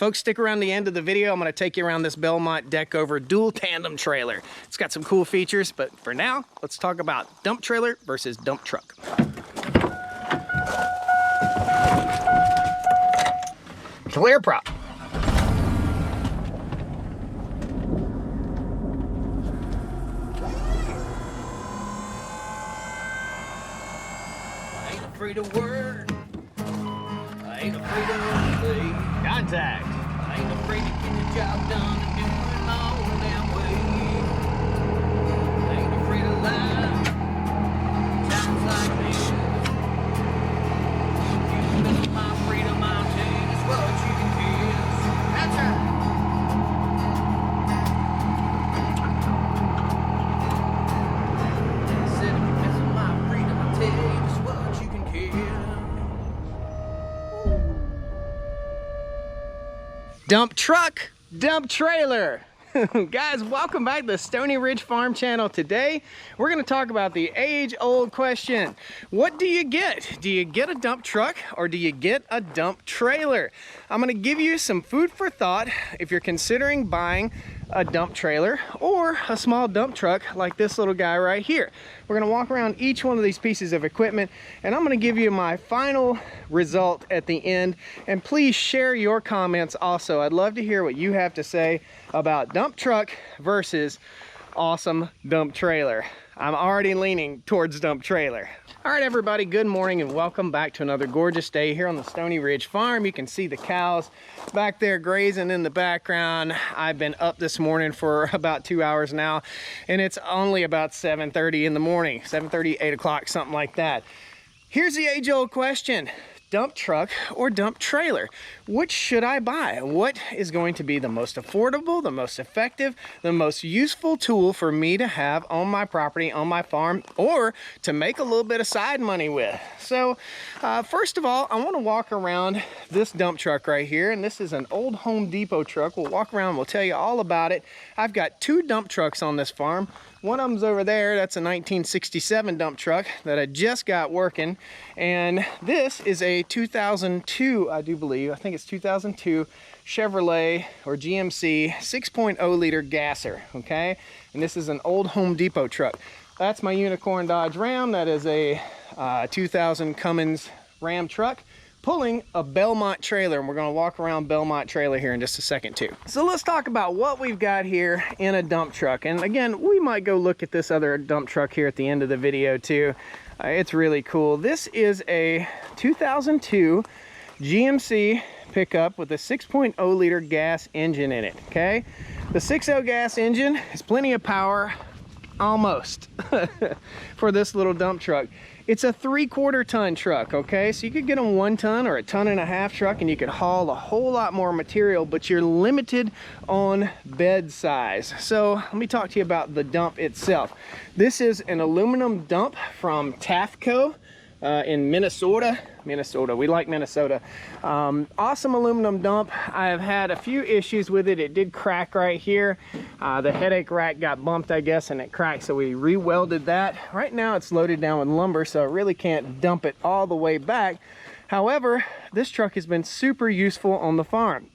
Folks, stick around the end of the video. I'm gonna take you around this Belmont deck over dual tandem trailer. It's got some cool features, but for now, let's talk about dump trailer versus dump truck. Clear prop. I ain't afraid of word. I ain't afraid of play. Contact. I ain't afraid to get the job done and do it my own damn way. I ain't afraid of life. Times like this. You miss my freedom, I'll take is what you can kiss. That's right. I said if you miss my freedom, I'll tell you just what you can kiss. Dump truck, dump trailer. Guys, welcome back to the Stoney Ridge Farm channel. Today, we're gonna talk about the age-old question. What do you get? Do you get a dump truck or do you get a dump trailer? I'm gonna give you some food for thought if you're considering buying a dump trailer or a small dump truck like this little guy right here. We're gonna walk around each one of these pieces of equipment and I'm gonna give you my final result at the end. And please share your comments also. I'd love to hear what you have to say about dump truck versus awesome dump trailer. I'm already leaning towards dump trailer. All right, everybody, good morning and welcome back to another gorgeous day here on the Stoney Ridge Farm. You can see the cows back there grazing in the background. I've been up this morning for about 2 hours now, and it's only about 7:30 in the morning, 7:30, 8 o'clock, something like that. Here's the age-old question. Dump truck or dump trailer? Which should I buy? What is going to be the most affordable, the most effective, the most useful tool for me to have on my property, on my farm, or to make a little bit of side money with? So first of all, I want to walk around this dump truck right here, and this is an old Home Depot truck. We'll walk around, we'll tell you all about it. I've got 2 dump trucks on this farm. One of them's over there. That's a 1967 dump truck that I just got working. And this is a 2002, I do believe, I think it's 2002 Chevrolet or GMC 6.0 liter gasser, okay? And this is an old Home Depot truck. That's my Unicorn Dodge Ram. That is a 2000 Cummins Ram truck, pulling a Belmont trailer, and we're going to walk around Belmont trailer here in just a second too. So let's talk about what we've got here in a dump truck. And again, we might go look at this other dump truck here at the end of the video too. It's really cool. This is a 2002 GMC pickup with a 6.0 liter gas engine in it, okay? The 6.0 gas engine has plenty of power, almost, for this little dump truck. It's a 3/4 ton truck, okay? So you could get a 1 ton or a 1.5 ton truck and you could haul a whole lot more material, but you're limited on bed size. So let me talk to you about the dump itself. This is an aluminum dump from Taftco in Minnesota. We like Minnesota. Awesome aluminum dump. I've had a few issues with it. It did crack right here. The headache rack got bumped, I guess, and it cracked, so we re-welded that. Right now it's loaded down with lumber, so I really can't dump it all the way back. However, this truck has been super useful on the farm.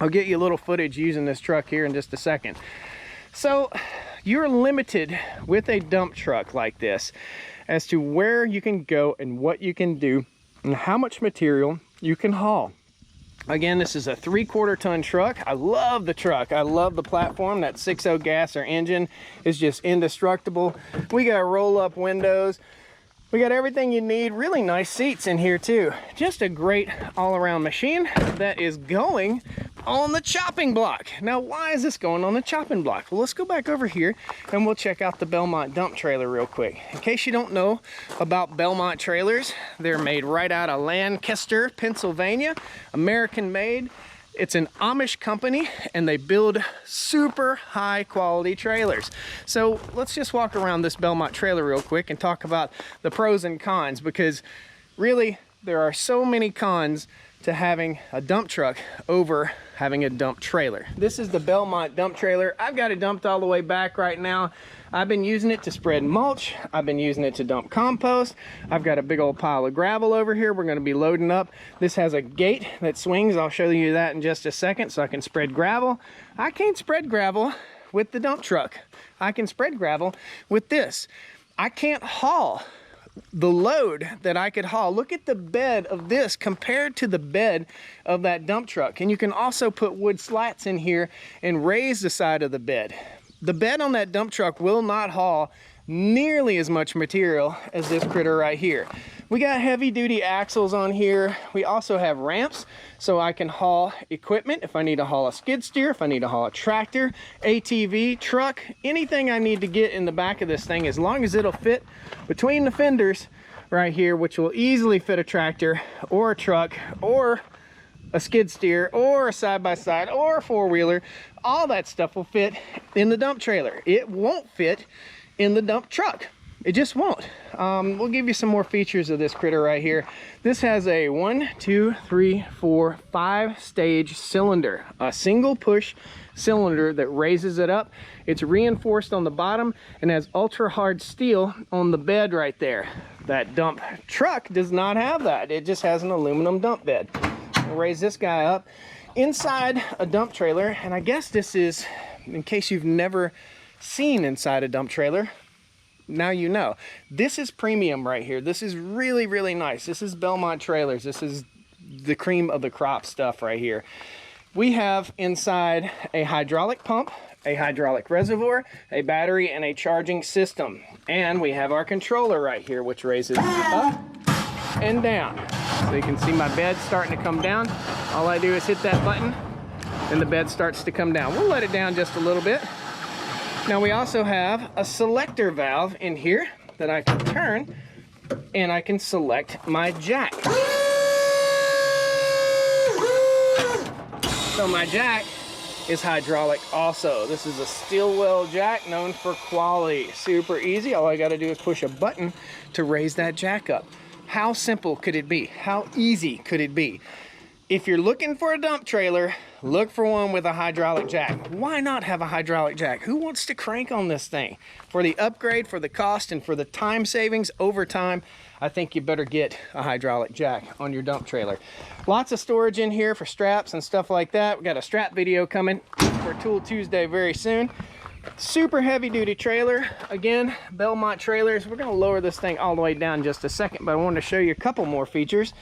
I'll get you a little footage using this truck here in just a second. So you're limited with a dump truck like this as to where you can go and what you can do and how much material you can haul. Again, this is a 3/4 ton truck. I love the truck. I love the platform. That 6.0 gasser engine is just indestructible. We got roll-up windows. We got everything you need. Really nice seats in here too. Just a great all-around machine that is going on the chopping block. Now, why is this going on the chopping block? Well, let's go back over here and we'll check out the Belmont dump trailer real quick. In case you don't know about Belmont trailers, they're made right out of Lancaster, Pennsylvania, American made. It's an Amish company and they build super high quality trailers. So let's just walk around this Belmont trailer real quick and talk about the pros and cons, because really there are so many cons to having a dump truck over having a dump trailer. This is the Belmont dump trailer. I've got it dumped all the way back right now. I've been using it to spread mulch. I've been using it to dump compost. I've got a big old pile of gravel over here we're going to be loading up. This has a gate that swings. I'll show you that in just a second, so I can spread gravel. I can't spread gravel with the dump truck. I can spread gravel with this. I can't haul the load that I could haul. Look at the bed of this compared to the bed of that dump truck. And you can also put wood slats in here and raise the side of the bed. The bed on that dump truck will not haul nearly as much material as this critter right here. We got heavy duty axles on here. We also have ramps, so I can haul equipment if I need to haul a skid steer, if I need to haul a tractor, ATV, truck, anything I need to get in the back of this thing, as long as it'll fit between the fenders right here, which will easily fit a tractor or a truck or a skid steer or a side-by-side or a four-wheeler. All that stuff will fit in the dump trailer. It won't fit in the dump truck. It just won't. We'll give you some more features of this critter right here. This has a 5-stage cylinder, a single push cylinder that raises it up. It's reinforced on the bottom and has ultra hard steel on the bed right there. That dump truck does not have that. It just has an aluminum dump bed. We'll raise this guy up inside a dump trailer, and I guess this is, in case you've never seen inside a dump trailer, now you know. This is premium right here. This is really, really nice. This is Belmont trailers. This is the cream of the crop stuff right here. We have inside a hydraulic pump, a hydraulic reservoir, a battery, and a charging system. And we have our controller right here, which raises up and down. So you can see my bed starting to come down. All I do is hit that button and the bed starts to come down. We'll let it down just a little bit. Now we also have a selector valve in here that I can turn, and I can select my jack. So my jack is hydraulic also. This is a steel well jack, known for quality. Super easy. All I got to do is push a button to raise that jack up. How simple could it be? How easy could it be? If you're looking for a dump trailer, look for one with a hydraulic jack. Why not have a hydraulic jack? Who wants to crank on this thing? For the upgrade, for the cost, and for the time savings over time, I think you better get a hydraulic jack on your dump trailer. Lots of storage in here for straps and stuff like that. We got a strap video coming for Tool Tuesday very soon. Super heavy duty trailer. Again, Belmont trailers. We're gonna lower this thing all the way down in just a second, but I wanted to show you a couple more features.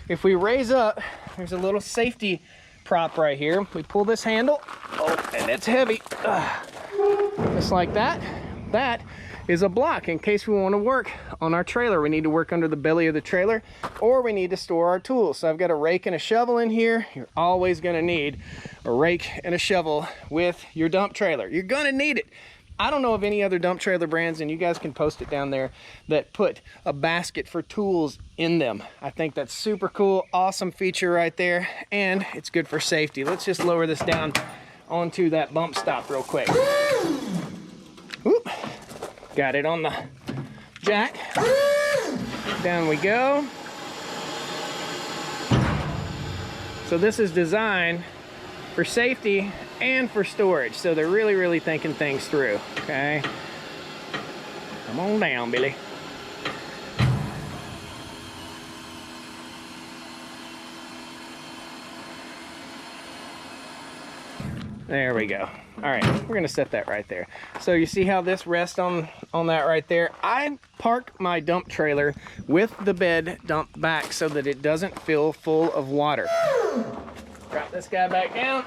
If we raise up, there's a little safety prop right here. We pull this handle, oh, and it's heavy. Just like that. That is a block in case we want to work on our trailer. We need to work under the belly of the trailer, or we need to store our tools. So I've got a rake and a shovel in here. You're always going to need a rake and a shovel with your dump trailer. You're going to need it. I don't know of any other dump trailer brands, and you guys can post it down there, that put a basket for tools in them. I think that's super cool. Awesome feature right there, and it's good for safety. Let's just lower this down onto that bump stop real quick. Whoop. Got it on the jack. Down we go. So this is designed for safety and for storage. So they're really, really thinking things through, okay? Come on down, Billy. There we go. All right, we're gonna set that right there. So you see how this rests on that right there? I park my dump trailer with the bed dumped back so that it doesn't fill full of water. Drop this guy back down.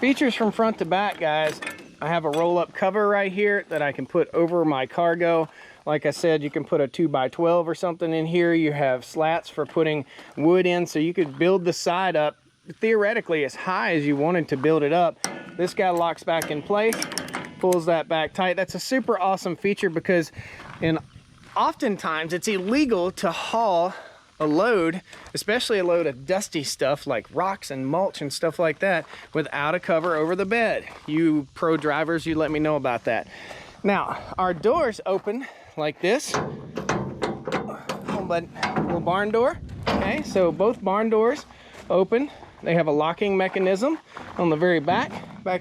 Features from front to back, guys. I have a roll-up cover right here that I can put over my cargo. Like I said, you can put a 2x12 or something in here. You have slats for putting wood in, so you could build the side up theoretically as high as you wanted to build it up. This guy locks back in place, pulls that back tight. That's a super awesome feature because oftentimes it's illegal to haul a load, especially a load of dusty stuff like rocks and mulch and stuff like that, without a cover over the bed. You pro drivers, you let me know about that. Now, our doors open like this. Little barn door. Okay, so both barn doors open. They have a locking mechanism on the very back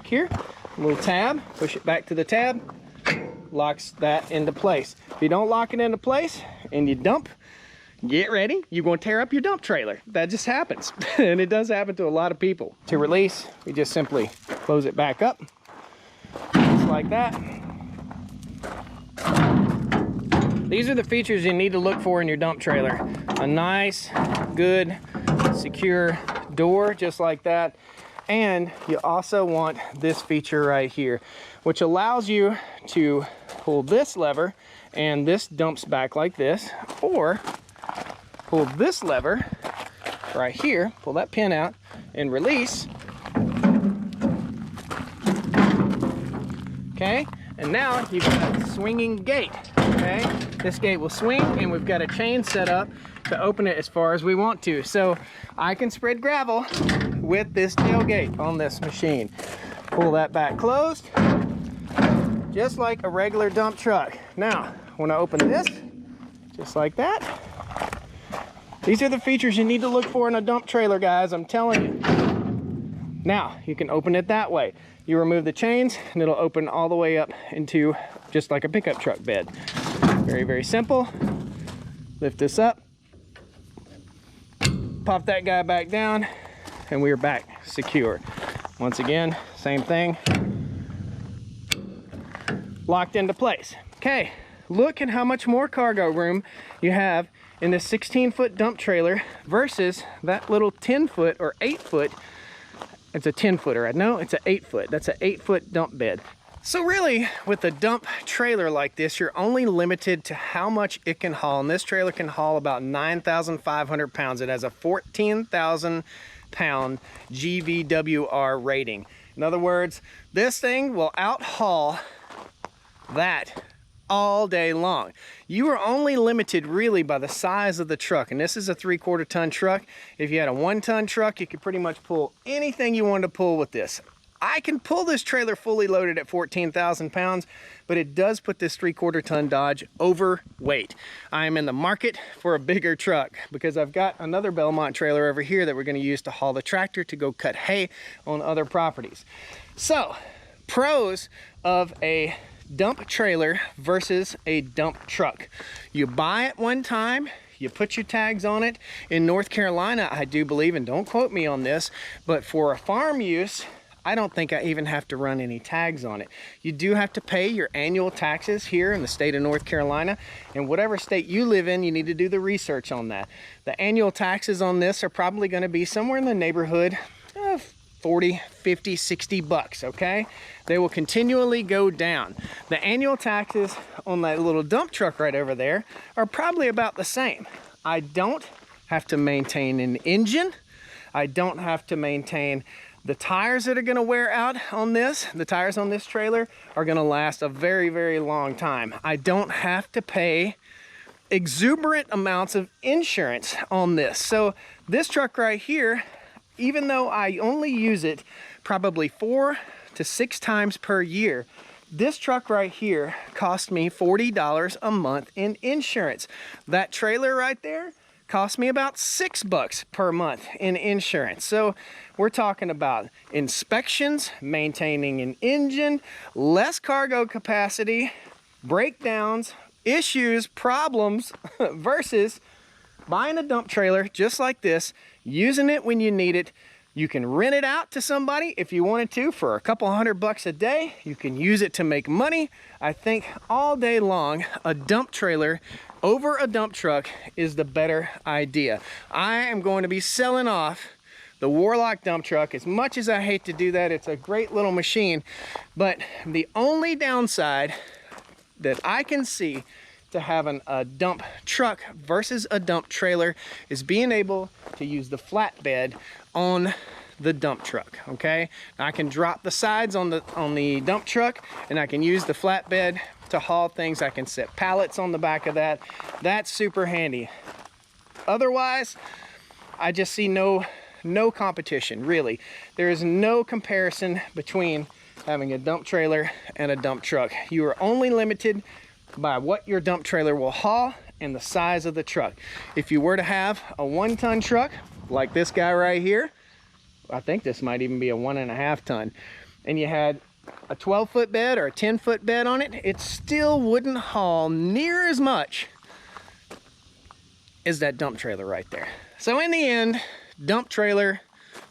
here. A little tab, push it back to the tab, locks that into place. If you don't lock it into place and you dump, get ready, you're going to tear up your dump trailer. That just happens. And it does happen to a lot of people. To release, we just simply close it back up, just like that. These are the features you need to look for in your dump trailer. A nice, good, secure door, just like that. And you also want this feature right here, which allows you to pull this lever and this dumps back like this, or pull this lever right here, pull that pin out and release. Okay, and now you've got a swinging gate. Okay, this gate will swing, and we've got a chain set up to open it as far as we want to. So I can spread gravel with this tailgate on this machine. Pull that back closed, just like a regular dump truck. Now, when I open this, just like that, these are the features you need to look for in a dump trailer, guys, I'm telling you. Now, you can open it that way. You remove the chains, and it'll open all the way up into just like a pickup truck bed. Very, very simple. Lift this up, pop that guy back down, and we are back secure. Once again, same thing. Locked into place. Okay, look at how much more cargo room you have in this 16-foot dump trailer versus that little 10-foot or 8-foot. It's a 10-footer. No, it's an 8-foot. That's an 8-foot dump bed. So really, with a dump trailer like this, you're only limited to how much it can haul. And this trailer can haul about 9,500 pounds. It has a 14,000 pound GVWR rating. In other words, this thing will out-haul that all day long. You are only limited really by the size of the truck, and this is a 3/4 ton truck. If you had a 1-ton truck, you could pretty much pull anything you wanted to pull with this. I can pull this trailer fully loaded at 14,000 pounds, but it does put this 3/4 ton Dodge overweight. I am in the market for a bigger truck because I've got another Belmont trailer over here that we're going to use to haul the tractor to go cut hay on other properties. So, pros of a dump trailer versus a dump truck. You buy it one time, you put your tags on it. In North Carolina, I do believe, and don't quote me on this, but for a farm use, I don't think I even have to run any tags on it. You do have to pay your annual taxes here in the state of North Carolina, and whatever state you live in, you need to do the research on that. The annual taxes on this are probably going to be somewhere in the neighborhood of 40, 50, 60 bucks, okay? They will continually go down. The annual taxes on that little dump truck right over there are probably about the same. I don't have to maintain an engine. I don't have to maintain the tires that are going to wear out on this. The tires on this trailer are going to last a very, very long time. I don't have to pay exuberant amounts of insurance on this. So this truck right here, even though I only use it probably 4 to 6 times per year, this truck right here cost me $40 a month in insurance. That trailer right there cost me about $6 per month in insurance. So we're talking about inspections, maintaining an engine, less cargo capacity, breakdowns, issues, problems, versus buying a dump trailer just like this, using it when you need it. You can rent it out to somebody if you wanted to for a couple $100 a day. You can use it to make money. I think all day long, a dump trailer over a dump truck is the better idea. I am going to be selling off the Warlock dump truck. As much as I hate to do that, it's a great little machine, but the only downside that I can see to having a dump truck versus a dump trailer is being able to use the flatbed on the dump truck. Okay, I can drop the sides on the dump truck, and I can use the flatbed to haul things. I can set pallets on the back of that. That's super handy. Otherwise, I just see no competition, really. There is no comparison between having a dump trailer and a dump truck. You are only limited by what your dump trailer will haul and the size of the truck. If you were to have a 1-ton truck, like this guy right here, I think this might even be a 1.5 ton, and you had a 12-foot bed or a 10-foot bed on it, it still wouldn't haul near as much as that dump trailer right there. So in the end, dump trailer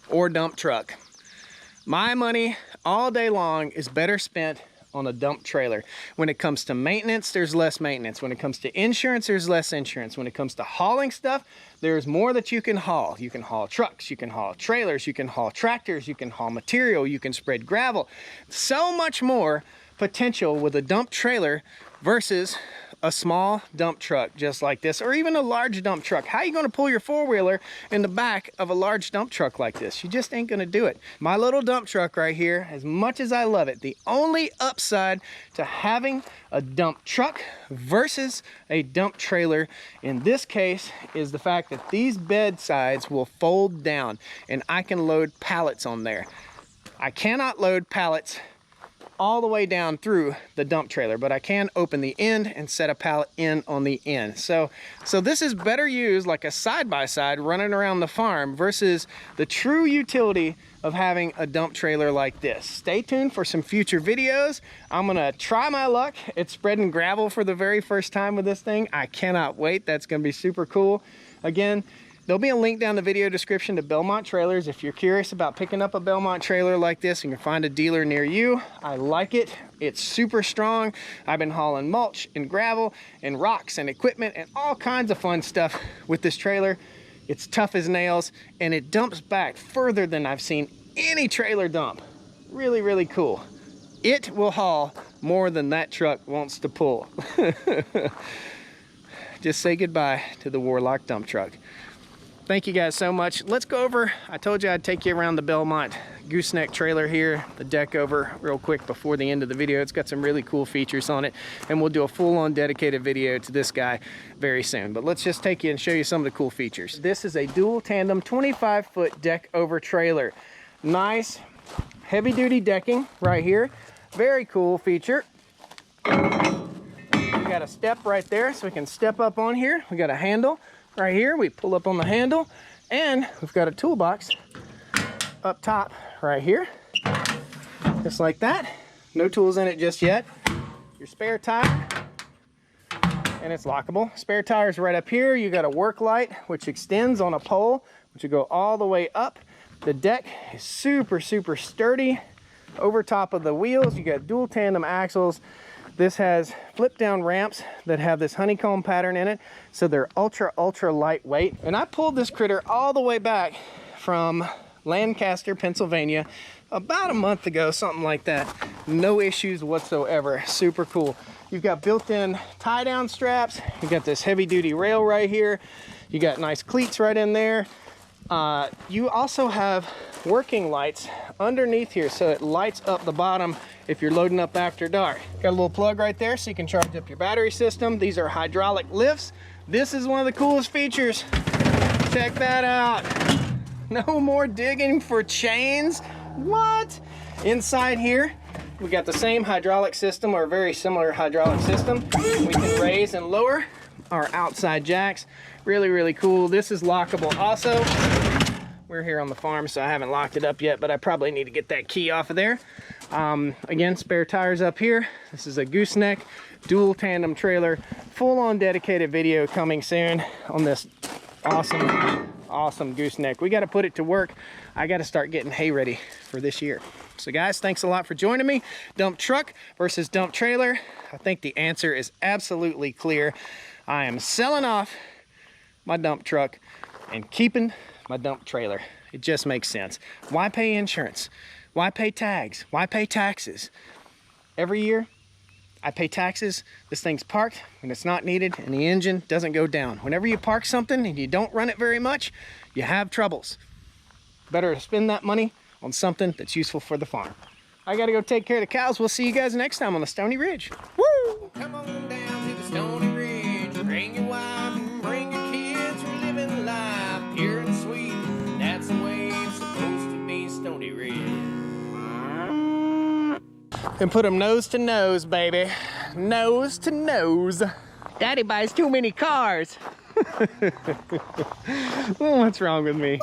or dump truck, my money all day long is better spent on a dump trailer. When it comes to maintenance, there's less maintenance. When it comes to insurance, there's less insurance. When it comes to hauling stuff, there's more that you can haul. You can haul trucks, you can haul trailers, you can haul tractors, you can haul material, you can spread gravel. So much more potential with a dump trailer versus a small dump truck just like this, or even a large dump truck. How are you going to pull your four-wheeler in the back of a large dump truck like this? You just ain't going to do it. My little dump truck right here, as much as I love it, the only upside to having a dump truck versus a dump trailer in this case is the fact that these bed sides will fold down and I can load pallets on there. I cannot load pallets all the way down through the dump trailer, but I can open the end and set a pallet in on the end. So this is better used like a side-by-side running around the farm versus the true utility of having a dump trailer like this. Stay tuned for some future videos. I'm gonna try my luck at spreading gravel for the very first time with this thing. I cannot wait. That's gonna be super cool. Again, there'll be a link down the video description to Belmont trailers. If you're curious about picking up a Belmont trailer like this, you can find a dealer near you. I like it. It's super strong. I've been hauling mulch and gravel and rocks and equipment and all kinds of fun stuff with this trailer. It's tough as nails and it dumps back further than I've seen any trailer dump. Really, really cool. It will haul more than that truck wants to pull. Just say goodbye to the Warlock dump truck. Thank you guys so much. Let's go over, I told you I'd take you around the Belmont Gooseneck trailer here, the deck over real quick before the end of the video. It's got some really cool features on it, and we'll do a full-on dedicated video to this guy very soon. But let's just take you and show you some of the cool features. This is a dual tandem 25-foot deck over trailer. Nice heavy-duty decking right here. Very cool feature. We got a step right there so we can step up on here. We got a handle right here. We pull up on the handle, and we've got a toolbox up top right here, just like that. No tools in it just yet. Your spare tire, and it's lockable. Spare tire's right up here. You got a work light which extends on a pole, which will go all the way up. The deck is super sturdy. Over top of the wheels, you got dual tandem axles. This has flip down ramps that have this honeycomb pattern in it, so they're ultra lightweight. And I pulled this critter all the way back from Lancaster, Pennsylvania about a month ago, something like that. No issues whatsoever. Super cool. You've got built-in tie down straps. You got this heavy duty rail right here. You got nice cleats right in there. You also have working lights underneath here, so it lights up the bottom if you're loading up after dark. Got a little plug right there so you can charge up your battery system. These are hydraulic lifts. This is one of the coolest features. Check that out. No more digging for chains. What? Inside here, we got the same hydraulic system, or a very similar hydraulic system. We can raise and lower our outside jacks. Really cool. This is lockable also. We're here on the farm, so I haven't locked it up yet, but I probably need to get that key off of there. Again, spare tires up here. This is a Gooseneck dual tandem trailer. Full-on dedicated video coming soon on this awesome Gooseneck. We got to put it to work. I got to start getting hay ready for this year. So guys, thanks a lot for joining me. Dump truck versus dump trailer. I think the answer is absolutely clear. I am selling off my dump truck and keeping my dump trailer. It just makes sense. Why pay insurance? Why pay tags? Why pay taxes? Every year I pay taxes. This thing's parked when it's not needed and the engine doesn't go down. Whenever you park something and you don't run it very much, you have troubles. Better to spend that money on something that's useful for the farm. I gotta go take care of the cows. We'll see you guys next time on the Stoney Ridge. Woo! Come on down to the Stoney Ridge. Bring your wife and bring your kids. We're living and put them nose to nose, baby. Nose to nose. Daddy buys too many cars. What's wrong with me?